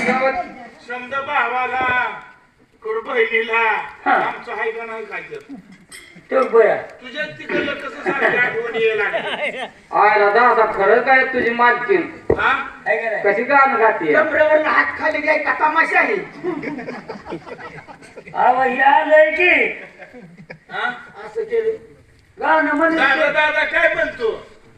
समजा भावाला कडू बहिणीला आमचं हाय का नाही काय तो बया तुझ्या तिकडलं कसं सारखी आठवण यायला लागली आयला दादा खरं काय तुझी मालकीन हा कशी गाणं गाते कमरेवर हात खाली घ्याय का तमाशा आहे अहो या लय की हा असं केलं गाणं म्हणे दादा दादा काय म्हणतो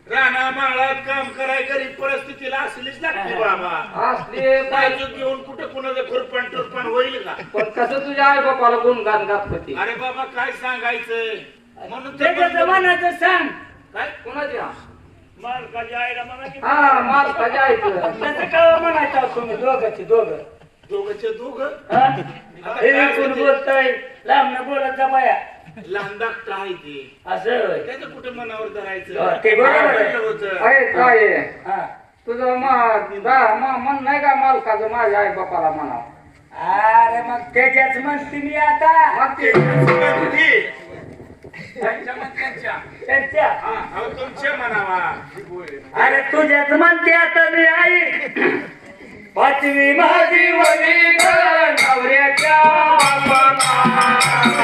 राणा माळात काम कराय गरीब परिस्थितीला असलीच लागते बाबा असले बाजू घेऊन कुठं कुणाचं खुरपण टुरपण होईल का पण कसं तुझ्या आई बापाला गुणगान गात होती अरे बाबा काय सांगायचंय म्हणून तर त्याचं म्हणलं. म्हणायचं सांग काय कुणाच्या मालकाच्या आईला म्हणा की हा मालकाच्या आईचं त्याचं काय म्हणायचं तुम्ही दोघांची दोघं दोघंच्या दोघं हा? हे कोण बोलतय लांब बोलत जा बाया लहान धाकटा आहे ते असं होय. त्याचं कुठे मनावर हा, धरायचं ते बरोबर आहे. म्हणलं होतं आहे काय आहे? हा. तुझं मन नाही का मालकाचं माझ्या आई बापाला म्हणावं अरे मग त्याच्याच म्हणते मी आता मग ते त्यांच्या म्हणत्यांच्या. त्यांच्या हा, अहो तुमच्या म्हणावा अरे तुझ्याच म्हणते आता मी आई पाचवी माझी वडी ग नवऱ्याच्या बापाला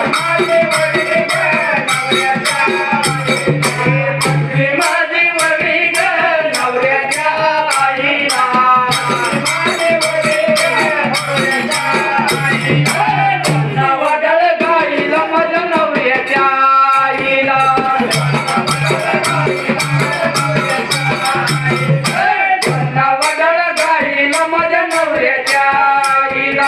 माझी वडी ग नवऱ्याच्या पाचवी माझी वडी ग नवऱ्याच्या आईला माझी वडी ग नवऱ्याच्या आईला वडल गाईला माझ्या नवऱ्याच्या आईला वडल गाईला माझ्या नवऱ्याच्या आईला